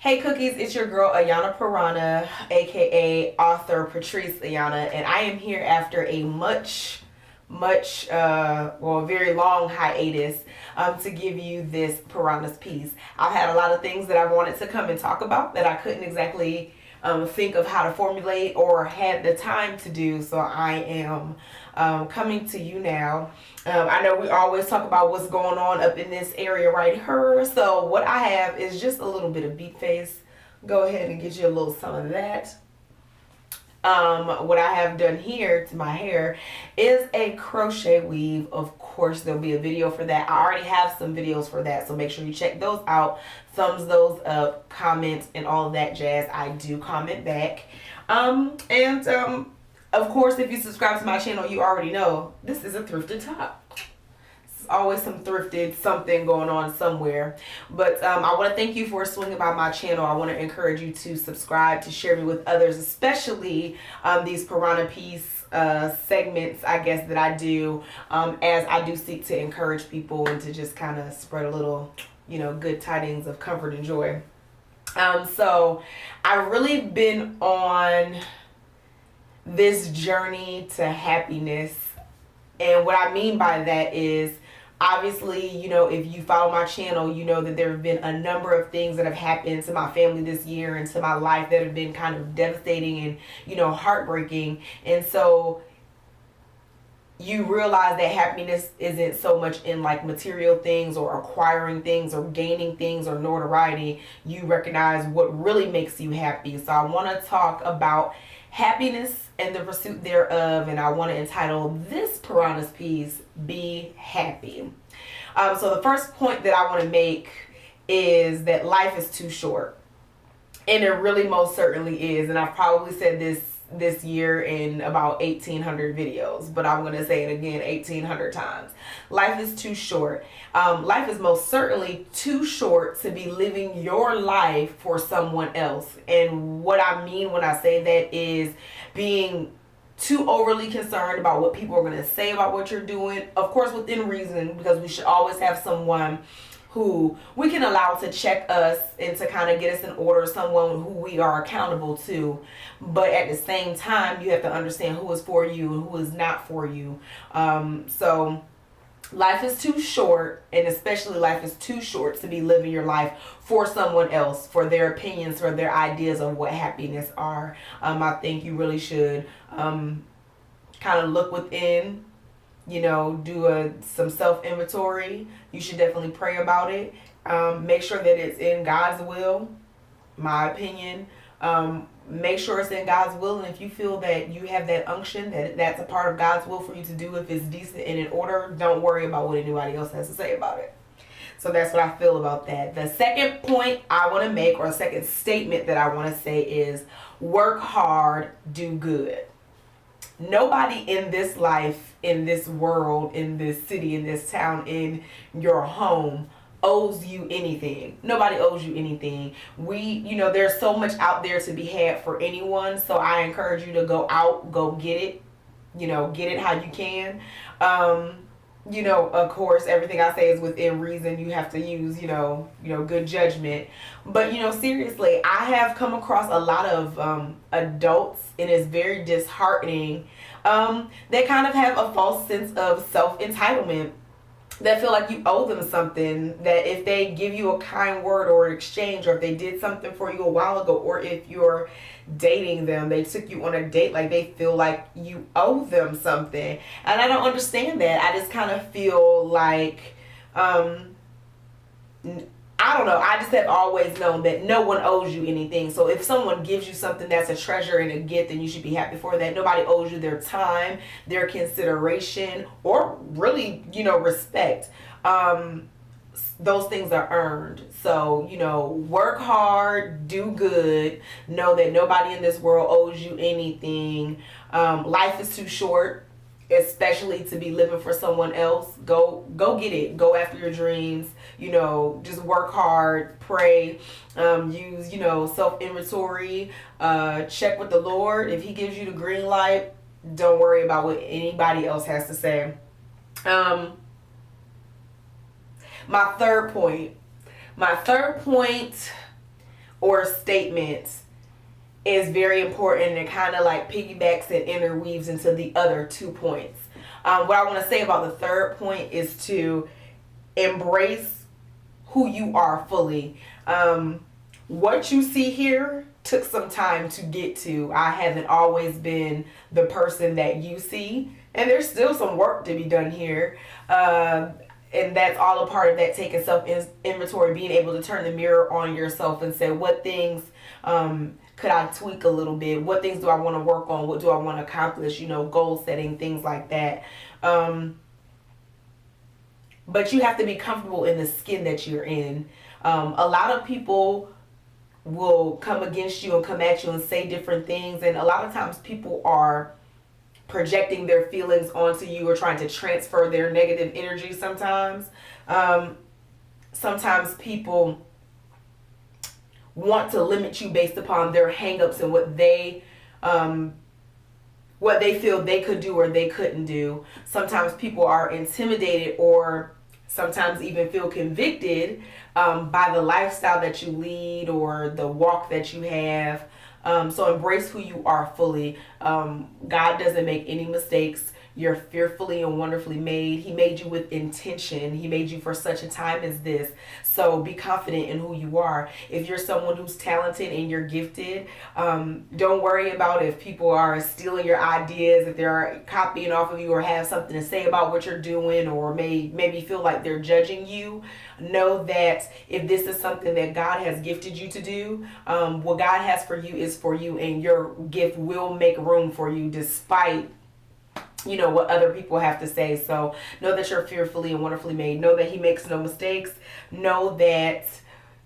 Hey Cookies, it's your girl Ayana Piranha, aka author Patrice Ayana, and I am here after a very long hiatus to give you this Piranha's piece. I've had a lot of things that I wanted to come and talk about that I couldn't exactly think of how to formulate or had the time to do, so I am coming to you now. I know we always talk about what's going on up in this area right here. So what I have is just a little bit of beat face. Go ahead and get you a little some of that. What I have done here to my hair is a crochet weave. Of course, there'll be a video for that. I already have some videos for that, so make sure you check those out. Thumbs those up, comment, and all of that jazz. I do comment back. Of course, if you subscribe to my channel, you already know this is a thrifted top. There's always some thrifted something going on somewhere. But I want to thank you for swinging by my channel. I want to encourage you to subscribe, to share me with others, especially these Piranha piece segments, I guess, that I do as I do seek to encourage people and to just kind of spread a little, good tidings of comfort and joy. So I've really been on this journey to happiness, and what I mean by that is obviously, if you follow my channel, you know that there have been a number of things that have happened to my family this year and to my life that have been kind of devastating and heartbreaking. And so you realize that happiness isn't so much in like material things or acquiring things or gaining things or notoriety. You recognize what really makes you happy. So I want to talk about happiness and the pursuit thereof, and I want to entitle this Piranha's piece, Be Happy. So the first point that I want to make is that life is too short. And it really most certainly is. And I've probably said this year in about 1,800 videos, but I'm going to say it again 1,800 times. Life is too short. Life is most certainly too short to be living your life for someone else. And what I mean when I say that is being too overly concerned about what people are going to say about what you're doing. Of course, within reason, because we should always have someone who we can allow to check us and to kind of get us in order, someone who we are accountable to. But at the same time, you have to understand who is for you and who is not for you. So life is too short, and especially life is too short to be living your life for someone else, for their opinions, for their ideas of what happiness are. I think you really should kind of look within, do some self-inventory. You should definitely pray about it. Make sure that it's in God's will, my opinion. Make sure it's in God's will, and if you feel that you have that unction, that's a part of God's will for you to do, if it's decent and in order, don't worry about what anybody else has to say about it. So that's what I feel about that. The second point I want to make, or a second statement that I want to say, is work hard, do good. Nobody in this life, in this world, in this city, in this town, in your home owes you anything. Nobody owes you anything. There's so much out there to be had for anyone. So I encourage you to go out, go get it, get it how you can. Of course, everything I say is within reason. You have to use, good judgment. But, seriously, I have come across a lot of adults, and it's very disheartening. They kind of have a false sense of self-entitlement, that feel like you owe them something, that if they give you a kind word or exchange, or if they did something for you a while ago, or if you're dating them, they took you on a date, like they feel like you owe them something. And I don't understand that. I just kind of feel like I don't know. I just have always known that no one owes you anything. So if someone gives you something that's a treasure and a gift, then you should be happy for that. Nobody owes you their time, their consideration, or really, respect. Those things are earned. So, work hard, do good. Know that nobody in this world owes you anything. Life is too short, especially to be living for someone else. Go get it. Go after your dreams. Just work hard, pray, use, self-inventory, check with the Lord. If he gives you the green light, don't worry about what anybody else has to say. My third point or statement is very important, and it kind of like piggybacks and interweaves into the other 2 points. What I want to say about the third point is to embrace who you are fully. What you see here took some time to get to. I haven't always been the person that you see, and there's still some work to be done here. And that's all a part of that taking self inventory, being able to turn the mirror on yourself and say, what things could I tweak a little bit? What things do I want to work on? What do I want to accomplish? Goal setting, things like that. But you have to be comfortable in the skin that you're in. A lot of people will come against you and come at you and say different things. And a lot of times people are projecting their feelings onto you or trying to transfer their negative energy sometimes. Sometimes people want to limit you based upon their hangups and what they feel they could do or they couldn't do. Sometimes people are intimidated or sometimes even feel convicted by the lifestyle that you lead or the walk that you have. So embrace who you are fully. God doesn't make any mistakes. You're fearfully and wonderfully made. He made you with intention. He made you for such a time as this. So be confident in who you are. If you're someone who's talented and you're gifted, don't worry about if people are stealing your ideas, if they're copying off of you or have something to say about what you're doing or maybe feel like they're judging you. Know that if this is something that God has gifted you to do, what God has for you is for you, and your gift will make room for you despite what other people have to say. So know that you're fearfully and wonderfully made. Know that He makes no mistakes. Know that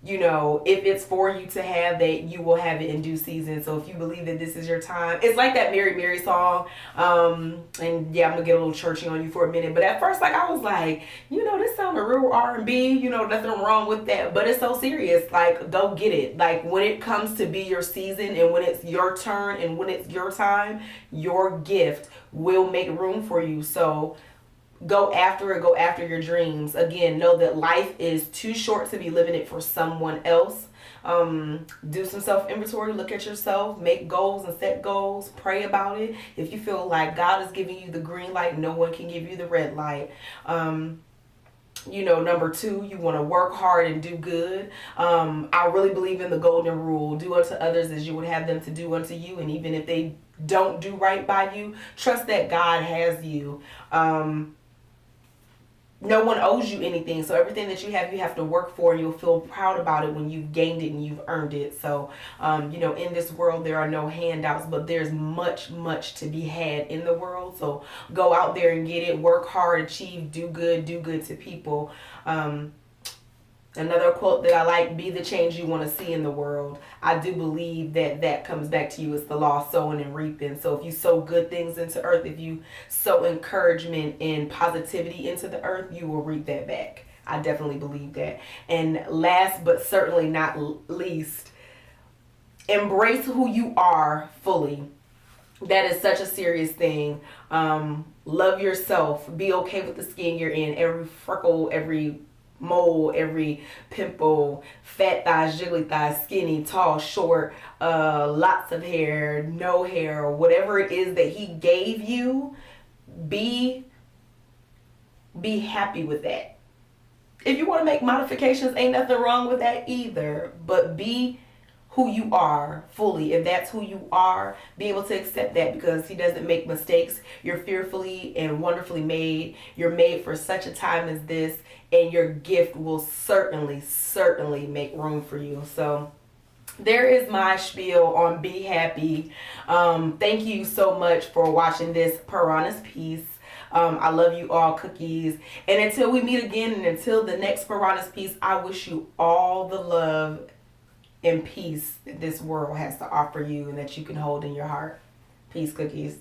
if it's for you to have, that you will have it in due season. So if you believe that this is your time, it's like that Mary Mary song. And yeah, I'm gonna get a little churchy on you for a minute. But at first, I was like, this sounded real R&B. Nothing wrong with that. But it's so serious. Go get it. When it comes to be your season and when it's your turn and when it's your time, your gift will make room for you. So go after it. Go after your dreams. Again, know that life is too short to be living it for someone else. Do some self-inventory. Look at yourself. Make goals and set goals. Pray about it. If you feel like God is giving you the green light, no one can give you the red light. Number 2, you want to work hard and do good. I really believe in the golden rule. Do unto others as you would have them to do unto you. And even if they don't do right by you, trust that God has you. No one owes you anything. So everything that you have to work for, and you'll feel proud about it when you've gained it and you've earned it. So, in this world, there are no handouts, but there's much, much to be had in the world. So go out there and get it, work hard, achieve, do good to people. Another quote that I like, be the change you want to see in the world. I do believe that comes back to you. It's the law of sowing and reaping. So if you sow good things into earth, if you sow encouragement and positivity into the earth, you will reap that back. I definitely believe that. And last but certainly not least, embrace who you are fully. That is such a serious thing. Love yourself. Be okay with the skin you're in. Every freckle, every mole, every pimple, fat thighs, jiggly thighs, skinny, tall, short, lots of hair, no hair, whatever it is that He gave you, be happy with that. If you want to make modifications, ain't nothing wrong with that either, but be who you are fully. If that's who you are, be able to accept that, because He doesn't make mistakes. You're fearfully and wonderfully made. You're made for such a time as this, and your gift will certainly make room for you. So there is my spiel on Be Happy. Thank you so much for watching this Piranha's piece. I love you all, cookies. And until we meet again, and until the next Piranha's piece, I wish you all the love and peace that this world has to offer you and that you can hold in your heart. Peace, cookies.